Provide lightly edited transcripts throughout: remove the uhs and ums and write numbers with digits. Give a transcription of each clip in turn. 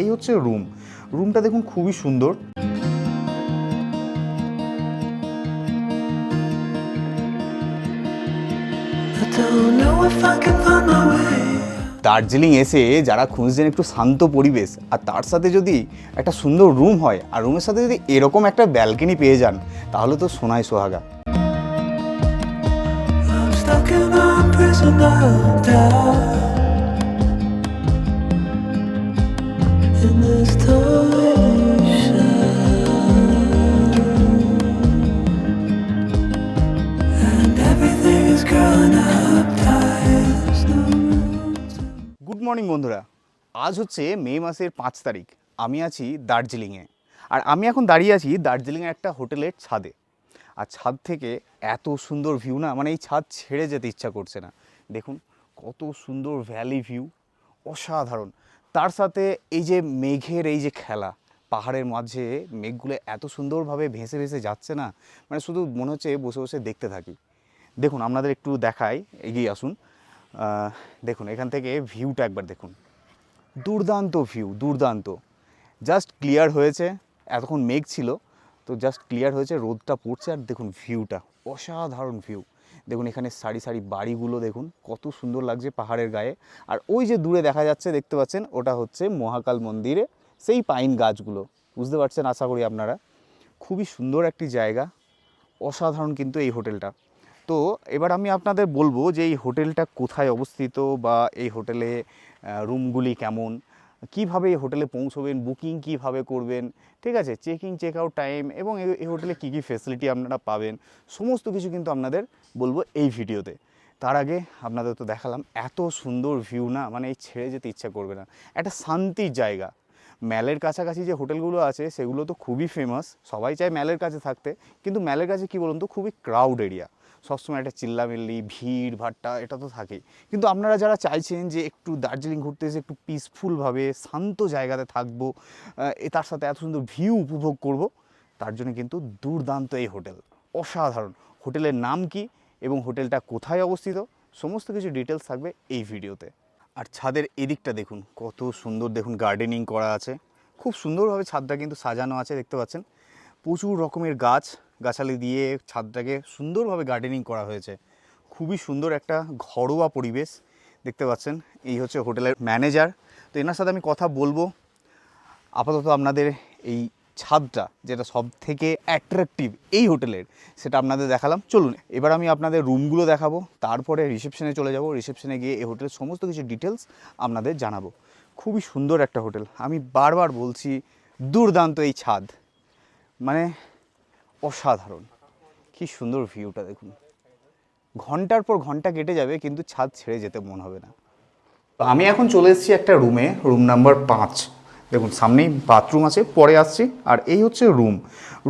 এই হচ্ছে রুমটা দেখুন খুবই সুন্দর। দার্জিলিং এসে যারা খুঁজছেন একটু শান্ত পরিবেশ আর তার সাথে যদি একটা সুন্দর রুম হয় আর রুমের সাথে যদি এরকম একটা ব্যালকনি পেয়ে যান তাহলে তো সোনায় সোহাগা। গুড মর্নিং বন্ধুরা, আজ হচ্ছে মে মাসের 5 তারিখ। আমি আছি দার্জিলিংয়ে, আর আমি এখন দাঁড়িয়ে আছি দার্জিলিংয়ের একটা হোটেলের ছাদে। আর ছাদ থেকে এত সুন্দর ভিউ না, মানে এই ছাদ ছেড়ে যেতে ইচ্ছা করছে না। দেখুন কত সুন্দর ভ্যালি ভিউ, অসাধারণ। তার সাথে এই যে মেঘের এই যে খেলা, পাহাড়ের মাঝে মেঘগুলো এত সুন্দরভাবে ভেসে ভেসে যাচ্ছে না, মানে শুধু মনে হচ্ছে বসে বসে দেখতে থাকি। দেখুন আপনাদের একটু দেখাই, এগিয়ে আসুন। দেখুন এখান থেকে ভিউটা একবার দেখুন, দুর্দান্ত ভিউ, দুর্দান্ত। জাস্ট ক্লিয়ার হয়েছে, এতক্ষণ মেঘ ছিল তো জাস্ট ক্লিয়ার হয়েছে, রোদটা পড়ছে আর দেখুন ভিউটা, অসাধারণ ভিউ। দেখুন এখানে সারি সারি বাড়িগুলো দেখুন কত সুন্দর লাগছে পাহাড়ের গায়ে। আর ওই যে দূরে দেখা যাচ্ছে, দেখতে পাচ্ছেন, ওটা হচ্ছে মহাকাল মন্দিরে সেই পাইন গাছগুলো, বুঝতে পারছেন আশা করি আপনারা। খুবই সুন্দর একটি জায়গা, অসাধারণ কিন্তু এই হোটেলটা। তো এবার আমি আপনাদের বলবো যে এই হোটেলটা কোথায় অবস্থিত, বা এই হোটেলে রুমগুলি কেমন, কিভাবে এই হোটেলে পৌঁছবেন, বুকিং কিভাবে করবেন, ঠিক আছে, check in check out time, এবং এই হোটেলে কী কী ফেসিলিটি আপনারা পাবেন, সমস্ত কিছু কিন্তু আপনাদের বলবো এই ভিডিওতে। তার আগে আপনাদের তো দেখালাম এত সুন্দর ভিউ না, মানে এই ছেড়ে যেতে ইচ্ছা করবে না। একটা শান্তির জায়গা। ম্যালের কাছাকাছি যে হোটেলগুলো আছে সেগুলো তো খুবই ফেমাস, সবাই চায় ম্যালের কাছে থাকতে, কিন্তু ম্যালের কাছে কী বলুন তো, খুবই ক্রাউড এরিয়া, সবসময় একটা চিল্লামিল্লি ভিড় ভাট্টা এটা তো থাকেই। কিন্তু আপনারা যারা চাইছেন যে একটু দার্জিলিং ঘুরতে এসে একটু পিসফুলভাবে শান্ত জায়গাতে থাকবো, তার সাথে এত সুন্দর ভিউ উপভোগ করব, তার জন্য কিন্তু দুর্দান্ত এই হোটেল, অসাধারণ। হোটেলের নাম কি এবং হোটেলটা কোথায় অবস্থিত, সমস্ত কিছু ডিটেলস থাকবে এই ভিডিওতে। আর ছাদের এদিকটা দেখুন কত সুন্দর, দেখুন গার্ডেনিং করা আছে, খুব সুন্দরভাবে ছাদটা কিন্তু সাজানো আছে, দেখতে পাচ্ছেন প্রচুর রকমের গাছালি দিয়ে ছাদটাকে সুন্দরভাবে গার্ডেনিং করা হয়েছে। খুবই সুন্দর একটা ঘরোয়া পরিবেশ, দেখতে পাচ্ছেন। এই হচ্ছে হোটেলের ম্যানেজার, তো এনার সাথে আমি কথা বলবো। আপাতত আপনাদের এই ছাদটা যেটা সব থেকে অ্যাট্রাকটিভ এই হোটেলের, সেটা আপনাদের দেখালাম। চলুন এবার আমি আপনাদের রুমগুলো দেখাবো, তারপরে রিসেপশনে চলে যাব। রিসেপশনে গিয়ে এই হোটেলের সমস্ত কিছু ডিটেলস আপনাদের জানাবো। খুবই সুন্দর একটা হোটেল, আমি বারবার বলছি, দুর্দান্ত এই ছাদ, মানে অসাধারণ। কি সুন্দর ভিউটা দেখুন, ঘন্টার পর ঘন্টা কেটে যাবে কিন্তু ছাদ ছেড়ে যেতে মন হবে না। আমি এখন চলে এসেছি একটা রুমে, রুম নাম্বার 5। দেখুন সামনেই বাথরুম আছে, পরে আসছি। আর এই হচ্ছে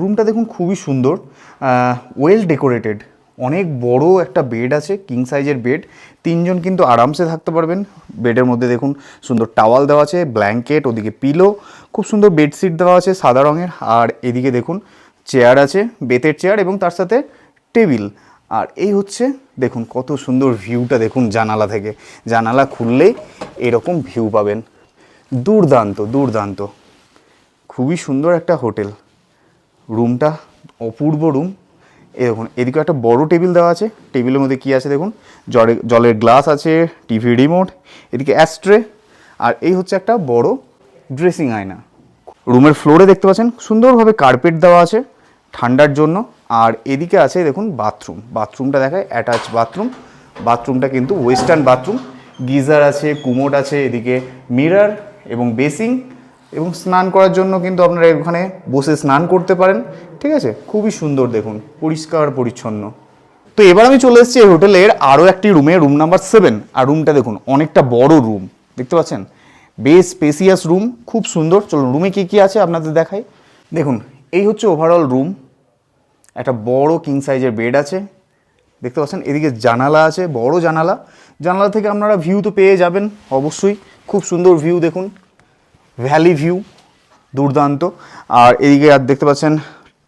রুমটা দেখুন খুবই সুন্দর, ওয়েল ডেকোরেটেড। অনেক বড় একটা বেড আছে, কিং সাইজের বেড, 3 জন কিন্তু আরামসে থাকতে পারবেন। বেডের মধ্যে দেখুন সুন্দর টাওয়াল দেওয়া আছে, ব্ল্যাঙ্কেট, ওদিকে পিলো, খুব সুন্দর বেডশিট দেওয়া আছে সাদা রঙের। আর এদিকে দেখুন চেয়ার আছে, বেতের চেয়ার, এবং তার সাথে টেবিল। আর এই হচ্ছে দেখুন কত সুন্দর ভিউটা, দেখুন জানালা থেকে, জানালা খুললেই এরকম ভিউ পাবেন। দুর্দান্ত দুর্দান্ত, খুবই সুন্দর একটা হোটেল। রুমটা অপূর্ব রুম। এই দেখুন এদিকে একটা বড় টেবিল দেওয়া আছে, টেবিলের মধ্যে কী আছে দেখুন, জলের গ্লাস আছে, টিভি রিমোট, এদিকে অ্যাস্ট্রে, আর এই হচ্ছে একটা বড় ড্রেসিং আয়না। রুমের ফ্লোরে দেখতে পাচ্ছেন সুন্দরভাবে কার্পেট দেওয়া আছে ঠান্ডার জন্য। আর এদিকে আছে দেখুন বাথরুমটা দেখায়, অ্যাটাচ বাথরুমটা কিন্তু ওয়েস্টার্ন বাথরুম, গিজার আছে, কুমোড আছে, এদিকে মিরর এবং বেসিং, এবং স্নান করার জন্য কিন্তু আপনারা এখানে বসে স্নান করতে পারেন, ঠিক আছে। খুবই সুন্দর, দেখুন পরিষ্কার পরিচ্ছন্ন। তো এবার আমি চলে এসেছি এই হোটেলের আরও একটি রুমে, রুম নাম্বার 7। আর রুমটা দেখুন অনেকটা বড় রুম, দেখতে পাচ্ছেন, বেশ স্পেসিয়াস রুম, খুব সুন্দর। চলুন রুমে কী কী আছে আপনাদের দেখাই। দেখুন এই হচ্ছে ওভারঅল রুম, একটা বড় কিং সাইজের বেড আছে, দেখতে পাচ্ছেন। এদিকে জানালা আছে, বড় জানালা থেকে আপনারা ভিউ তো পেয়ে যাবেন অবশ্যই, খুব সুন্দর ভিউ, দেখুন ভ্যালি ভিউ, দুর্দান্ত। আর এদিকে আর দেখতে পাচ্ছেন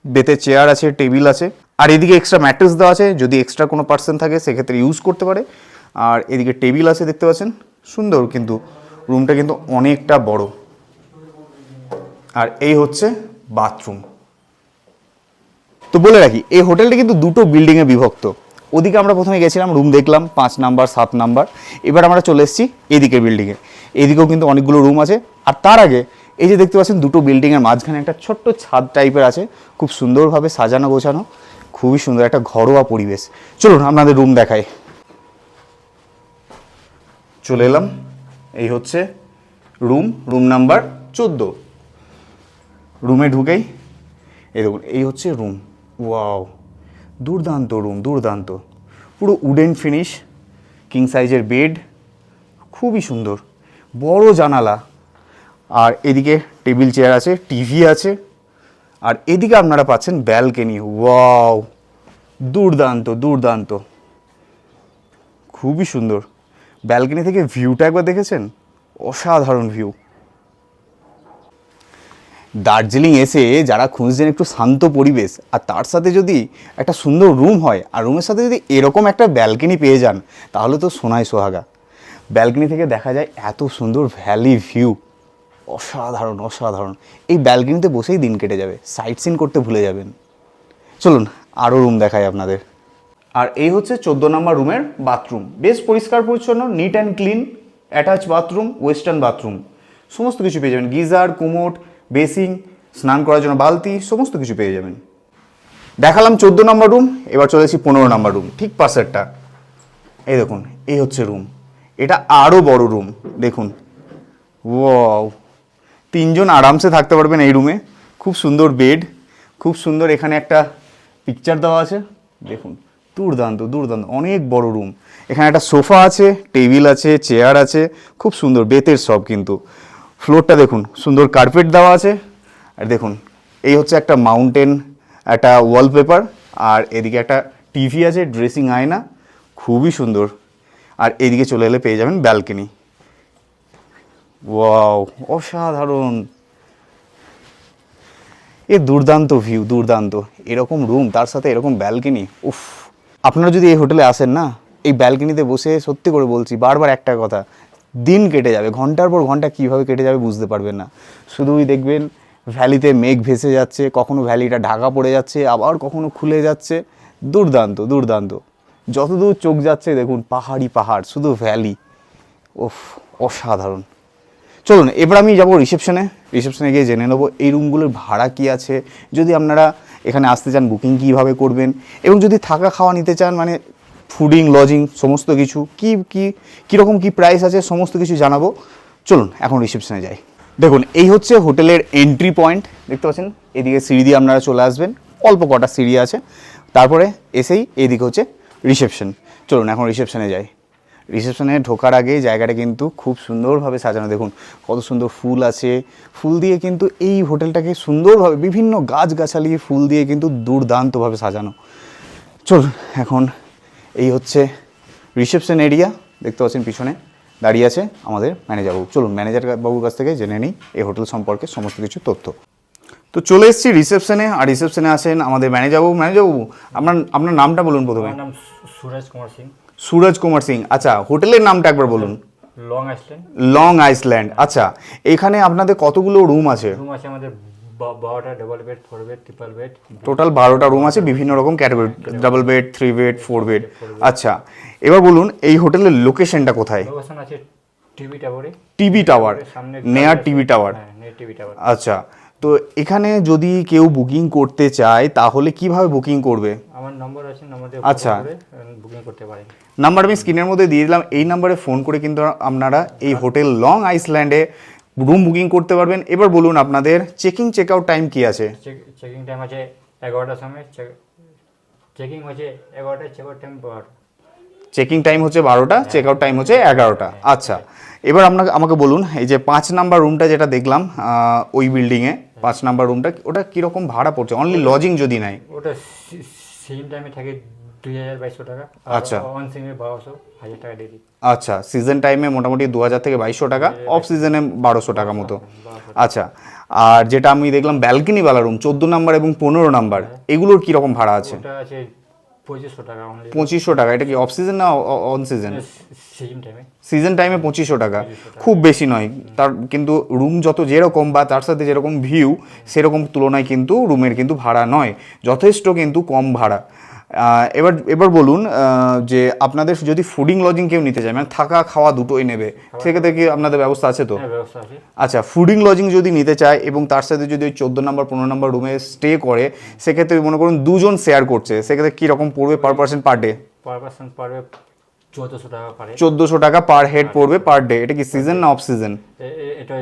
বেতের চেয়ার আছে, টেবিল আছে, আর এদিকে এক্সট্রা ম্যাট্রেস দেওয়া আছে, যদি এক্সট্রা কোনো পার্সন থাকে সেক্ষেত্রে ইউজ করতে পারে। আর এদিকে টেবিল আছে, দেখতে পাচ্ছেন, সুন্দর। কিন্তু রুমটা কিন্তু অনেকটা বড়, আর এই হচ্ছে বাথরুম। তো বলে রাখি এই হোটেলটা কিন্তু দুটো বিল্ডিংয়ে বিভক্ত। ওদিকে আমরা প্রথমে গেছিলাম, রুম দেখলাম 5 নাম্বার 7 নাম্বার। এবার আমরা চলে এসেছি এদিকের বিল্ডিংয়ে। এদিকেও কিন্তু অনেকগুলো রুম আছে। আর তার আগে এই যে দেখতে পাচ্ছেন দুটো বিল্ডিংয়ের মাঝখানে একটা ছোট্ট ছাদ টাইপের আছে, খুব সুন্দরভাবে সাজানো গোছানো, খুবই সুন্দর একটা ঘরোয়া পরিবেশ। চলুন আপনাদের রুম দেখাই। চলে এলাম, এই হচ্ছে রুম নাম্বার 14। রুমে ঢুকেই এই দেখুন, এই হচ্ছে রুম। ওয়াও, দুর্দান্ত রুম, দুর্দান্ত, পুরো উডেন ফিনিশ, কিং সাইজের বেড, খুবই সুন্দর, বড় জানালা। আর এদিকে টেবিল চেয়ার আছে, টিভি আছে। আর এদিকে আপনারা পাচ্ছেন ব্যালকনি। ওয়াও, দুর্দান্ত দুর্দান্ত, খুবই সুন্দর। ব্যালকনি থেকে ভিউটা একবার দেখেছেন? অসাধারণ ভিউ। দার্জিলিং এসে যারা খুঁজছেন একটু শান্ত পরিবেশ, আর তার সাথে যদি একটা সুন্দর রুম হয়, আর রুমের সাথে যদি এরকম একটা ব্যালকনি পেয়ে যান, তাহলে তো সোনায় সোহাগা। ব্যালকনি থেকে দেখা যায় এত সুন্দর ভ্যালি ভিউ, অসাধারণ অসাধারণ। এই ব্যালকনিতে বসেই দিন কেটে যাবে, সাইট সিন করতে ভুলে যাবেন। চলুন আরও রুম দেখাই আপনাদের। আর এই হচ্ছে 14 নম্বর রুমের বাথরুম। বেশ পরিষ্কার পরিচ্ছন্ন, neat and clean, attach bathroom, western bathroom, সমস্ত কিছু পেয়ে যাবেন। গিজার, কোমোড, বেসিং, স্নান করার জন্য বালতি, সমস্ত কিছু পেয়ে যাবেন। দেখালাম 14 নম্বর রুম, এবার চলেছি 15 নম্বর রুম, ঠিক পাশেরটা। এই দেখুন, এই হচ্ছে রুম। এটা আরও বড় রুম, দেখুন। ওয়াও, 3 জন আরামসে থাকতে পারবেন এই রুমে। খুব সুন্দর বেড, খুব সুন্দর। এখানে একটা পিকচার দেওয়া আছে, দেখুন, দুর্দান্ত দুর্দান্ত, অনেক বড় রুম। এখানে একটা সোফা আছে, টেবিল আছে, চেয়ার আছে, খুব সুন্দর, বেতের সব। কিন্তু ফ্লোরটা দেখুন, সুন্দর কার্পেট দেওয়া আছে। আর দেখুন, এই হচ্ছে একটা মাউন্টেন, একটা ওয়ালপেপার। আর এদিকে একটা টিভি আছে, ড্রেসিং আয়না, খুবই সুন্দর। আর এদিকে চলে এলে পেয়ে যাবেন ব্যালকনি। ওয়াও, অসাধারণ, এ দুর্দান্ত ভিউ, দুর্দান্ত। এরকম রুম, তার সাথে এরকম ব্যালকনি, উফ। আপনারা যদি এই হোটেলে আসেন না, এই ব্যালকনিতে বসে, সত্যি করে বলছি, বারবার একটা কথা, দিন কেটে যাবে, ঘন্টার পর ঘন্টা কীভাবে কেটে যাবে বুঝতে পারবেন না। শুধুই দেখবেন ভ্যালিতে মেঘ ভেসে যাচ্ছে, কখনো ভ্যালিটা ঢাকা পড়ে যাচ্ছে, আবার কখনো খুলে যাচ্ছে, দুর্দান্ত দুর্দান্ত। যতদূর চোখ যাচ্ছে দেখুন পাহাড়ই পাহাড়, শুধু ভ্যালি, ওফ, অসাধারণ। চলুন এবার আমি যাব রিসেপশনে গিয়ে জেনে নেবো এই রুমগুলোর ভাড়া কী আছে, যদি আপনারা এখানে আসতে চান বুকিং কীভাবে করবেন, এবং যদি থাকা খাওয়া নিতে চান, মানে ফুডিং লজিং সমস্ত কিছু কীরকম কী প্রাইস আছে, সমস্ত কিছু জানাবো। চলুন এখন রিসেপশনে যাই। দেখুন, এই হচ্ছে হোটেলের এন্ট্রি পয়েন্ট, দেখতে পাচ্ছেন। এদিকে সিঁড়ি দিয়ে আপনারা চলে আসবেন, অল্প কটা সিঁড়ি আছে। তারপরে এসেই এইদিকে হচ্ছে রিসেপশন। চলুন এখন রিসেপশনে যাই। রিসেপশনে ঢোকার আগে জায়গাটা কিন্তু খুব সুন্দরভাবে সাজানো, দেখুন কত সুন্দর ফুল আছে। ফুল দিয়ে কিন্তু এই হোটেলটাকে সুন্দরভাবে, বিভিন্ন গাছগাছালি, ফুল দিয়ে কিন্তু দুর্দান্তভাবে সাজানো। চলুন এখন, এই হচ্ছে রিসেপশন এরিয়া, দেখতে পাচ্ছেন পিছনে দাঁড়িয়ে আছে আমাদের ম্যানেজার বাবু। চলুন ম্যানেজার বাবুর কাছ থেকে জেনে নিই এই হোটেল সম্পর্কে সমস্ত কিছু তথ্য। তো চলে এসেছি রিসেপশনে, আর রিসেপশনে আসেন আমাদের ম্যানেজার বাবু। ম্যানেজার বাবু, আপনার নামটা বলুন প্রথমে। আমার নাম সুরজ কুমার সিং। সুরজ কুমার সিং, আচ্ছা। হোটেলের নামটা একবার বলুন। Long Iceland. লং আইসল্যান্ড, আচ্ছা। এখানে আপনাদের কতগুলো রুম আছে? রুম আছে আমাদের 12টা, double bed, 4 bed, triple bed, total 12টা রুম আছে, বিভিন্ন রকম category, double bed, 3 bed, 4 bed, আচ্ছা। এবার বলুন এই হোটেলের লোকেশনটা কোথায়? লোকেশন আছে টিভি টাওয়ারে। টিভি টাওয়ার, নেয়ার টিভি টাওয়ার, হ্যাঁ, নেয়ার টিভি টাওয়ার। আচ্ছা। তো এখানে যদি কেউ বুকিং করতে চায় তাহলে কিভাবে বুকিং করবে? আমার নম্বর আছে, নম্বরে আচ্ছা, বুকিং করতে পারেন। নাম্বার আমি স্ক্রিনের মধ্যে দিয়ে দিলাম, এই নাম্বারে ফোন করে কিন্তু আপনারা এই হোটেল লং আইসল্যান্ডে রুম বুকিং করতে পারবেন। এবার বলুন আপনাদের চেকিং চেক আউট টাইম কী আছে? চেকিং টাইম আছে 11টার সময়, চেকিং হচ্ছে 11টা, চেক আউট টাইম 12টা। চেকিং টাইম হচ্ছে 12টা, চেক আউট টাইম হচ্ছে 11টা, আচ্ছা। এবার আমাকে বলুন, এই যে 5 নাম্বার রুমটা যেটা দেখলাম ওই বিল্ডিংয়ে, 5 নাম্বার রুমটা, ওটা কীরকম ভাড়া পড়ছে, অনলি লজিং যদি নেয়? ওটা সেম টাইমে থাকে 2200 টাকা। আচ্ছা, অন সিজনে 1000 টাকা দিয়ে দিই। আচ্ছা, সিজন টাইমে মোটামুটি 2000 থেকে 2200 টাকা, অফ সিজনে 1200 টাকা মতো, আচ্ছা। আর যেটা আমি দেখলাম ব্যালকনিওয়ালা রুম 14 নাম্বার এবং 15 নাম্বার, এগুলোর কীরকম ভাড়া আছে? ওটা আছে 2500 টাকা only 2500 টাকা। এটা কি অফ সিজন না অন সিজন? সিজন টাইমে। সিজন টাইমে 2500 টাকা, খুব বেশি নয়। তার কিন্তু রুম যত যেরকম বা তার সাথে যেরকম ভিউ সেরকম তুলনায় কিন্তু রুমের কিন্তু ভাড়া নয়, যথেষ্ট কিন্তু কম ভাড়া। এবার বলুন যে আপনাদের যদি ফুডিং লজিং কেউ নিতে চায়, মানে থাকা খাওয়া দুটোই নেবে, সেক্ষেত্রে কি আপনাদের ব্যবস্থা আছে তো? হ্যাঁ, ব্যবস্থা আছে। আচ্ছা, ফুডিং লজিং যদি নিতে চায় এবং তার সাথে যদি ওই 14 নম্বর 15 নম্বর রুমে স্টে করে, সেক্ষেত্রে মনে করুন দুজন শেয়ার করছে, সেক্ষেত্রে কীরকম পড়বে per person per day? Per person পারবে 1400 টাকা পারে। 1400 টাকা পার হেড পড়বে পার ডে। এটা কি সিজন না অফ সিজন? এটা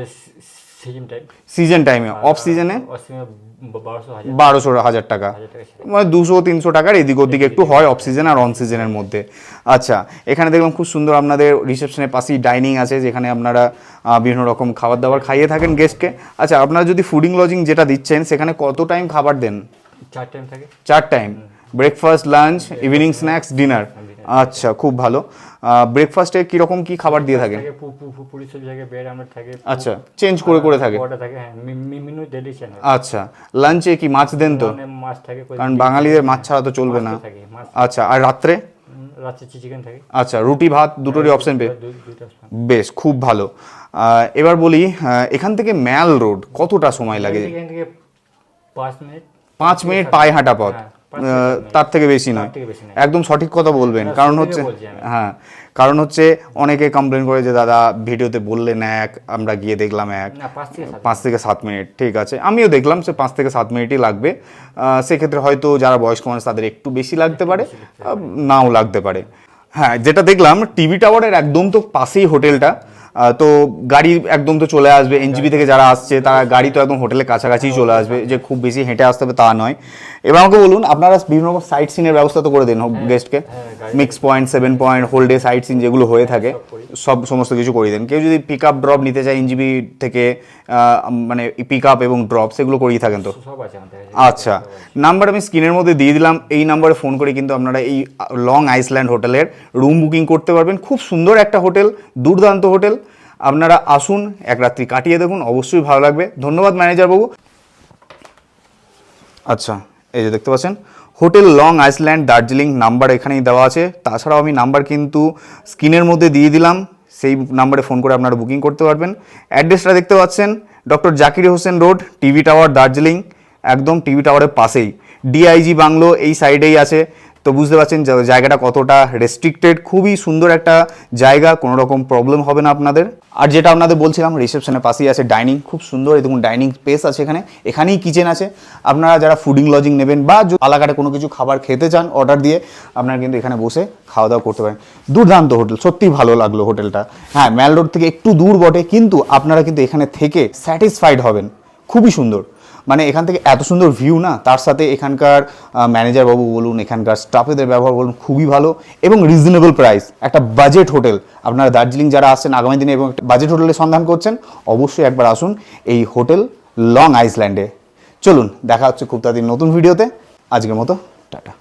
সিজন টাইম। সিজন টাইমে। অফ সিজনে 1200 টাকা, মানে 200-300 টাকার এদিক ওদিক একটু হয় অফ সিজন আর অন সিজনের মধ্যে। আচ্ছা, এখানে দেখলাম খুব সুন্দর আপনাদের রিসেপশনের পাশেই ডাইনিং আছে, যেখানে আপনারা বিভিন্ন রকম খাবার দাবার খাইয়ে থাকেন গেস্টকে। আচ্ছা, আপনারা যদি ফুডিং লজিং যেটা দিচ্ছেন সেখানে কত টাইম খাবার দেন? 4 টাইম থাকে। 4 time, breakfast, lunch, evening snacks, dinner. আচ্ছা, খুব ভালো। ব্রেকফাস্টে কীরকম কী খাবার দিয়ে থাকেন? পুরি সব জায়গায় বেড আমরা থাকে। আচ্ছা, চেঞ্জ করে থাকে। ওটা থাকে, হ্যাঁ, মেনু ডেইলি চেঞ্জ হয়। আচ্ছা, লাঞ্চে কি মাছ দেন তো? মাছ থাকে, কারণ বাঙালিদের মাছ ছাড়া তো চলবে না। আচ্ছা, আর রাত্রে? রাতে চিকেন থাকে। আচ্ছা, রুটি ভাত দুটোরই অপশন পেয়ে? দুইটা option। বেশ, খুব ভালো। এবার বলি, এখান থেকে ম্যাল রোড কতটা সময় লাগে? এখান থেকে 5 মিনিট। 5 মিনিট পায়ে হাঁটা পথ, তার থেকে বেশি নয়। একদম সঠিক কথা বলবেন, কারণ হচ্ছে হ্যাঁ, কারণ হচ্ছে অনেকে কমপ্লেন করে যে দাদা ভিডিওতে বললেন এক, আমরা গিয়ে দেখলাম এক। 5 থেকে 7 মিনিট, ঠিক আছে, আমিও দেখলাম সে 5 থেকে 7 মিনিটই লাগবে। সেক্ষেত্রে হয়তো যারা বয়স্ক মানুষ তাদের একটু বেশি লাগতে পারে, নাও লাগতে পারে। হ্যাঁ, যেটা দেখলাম টিভি টাওয়ারের একদম তো পাশেই হোটেলটা, তো গাড়ি একদম তো চলে আসবে। এনজিবি থেকে যারা আসছে তারা গাড়ি তো একদম হোটেলের কাছাকাছি চলে আসবে, যে খুব বেশি হেঁটে আসতে হবে তা নয়। এবার আমাকে বলুন, আপনারা বিভিন্ন রকম সাইট সিনের ব্যবস্থা তো করে দেন গেস্টকে? Mix point, 7 point, whole day sight scene যেগুলো হয়ে থাকে সমস্ত কিছু করে দেন। কেউ যদি পিক আপ ড্রপ নিতে চায় এনজিবি থেকে, মানে পিক আপ এবং ড্রপ সেগুলো করিয়ে থাকেন তো? আচ্ছা, নাম্বার আমি স্ক্রিনের মধ্যে দিয়ে দিলাম, এই নাম্বারে ফোন করে কিন্তু আপনারা এই লং আইসল্যান্ড হোটেলের রুম বুকিং করতে পারবেন। খুব সুন্দর একটা হোটেল, দুর্দান্ত হোটেল। আপনারা আসুন, এক রাত্রি কাটিয়ে দেখুন, অবশ্যই ভালো লাগবে। ধন্যবাদ ম্যানেজার বাবু। আচ্ছা, এই যে দেখতে পাচ্ছেন hotel long Iceland Darjeeling, number এখানেই দেওয়া আছে। তাছাড়াও আমি নাম্বার কিন্তু স্ক্রিনের মধ্যে দিয়ে দিলাম, সেই নাম্বারে ফোন করে আপনারা বুকিং করতে পারবেন। অ্যাড্রেসটা দেখতে পাচ্ছেন, doctor Zakir Hossain road, TV tower, Darjeeling, একদম টিভি টাওয়ারের পাশেই। ডিআইজি বাংলো এই সাইডেই আছে। তো বুঝতে পারছেন জায়গাটা কতটা রেস্ট্রিক্টেড, খুবই সুন্দর একটা জায়গা, কোনো রকম প্রবলেম হবে না আপনাদের। আর যেটা আপনাদের বলছিলাম, রিসেপশনের পাশেই আছে ডাইনিং, খুব সুন্দর। এই দেখুন ডাইনিং স্পেস আছে এখানে, এখানেই কিচেন আছে। আপনারা যারা ফুডিং লজিং নেবেন বা আলাকাটে কোনো কিছু খাবার খেতে চান অর্ডার দিয়ে, আপনারা কিন্তু এখানে বসে খাওয়া দাওয়া করতে পারেন। দুর্দান্ত হোটেল, সত্যিই ভালো লাগলো হোটেলটা। হ্যাঁ, ম্যাল রোড থেকে একটু দূর বটে, কিন্তু আপনারা কিন্তু এখানে থেকে স্যাটিসফাইড হবেন। খুবই সুন্দর, মানে এখান থেকে এত সুন্দর ভিউ না, তার সাথে এখানকার ম্যানেজার বাবু বলুন, এখানকার স্টাফেদের ব্যবহার বলুন, খুবই ভালো এবং রিজনেবল প্রাইস। একটা বাজেট হোটেল। আপনারা দার্জিলিং যারা আসছেন আগামী দিনে এবং বাজেট হোটেলের সন্ধান করছেন, অবশ্যই একবার আসুন এই হোটেল লং আইসল্যান্ডে। চলুন, দেখা হচ্ছে খুব তাড়াতাড়ি নতুন ভিডিওতে। আজকের মতো টাটা।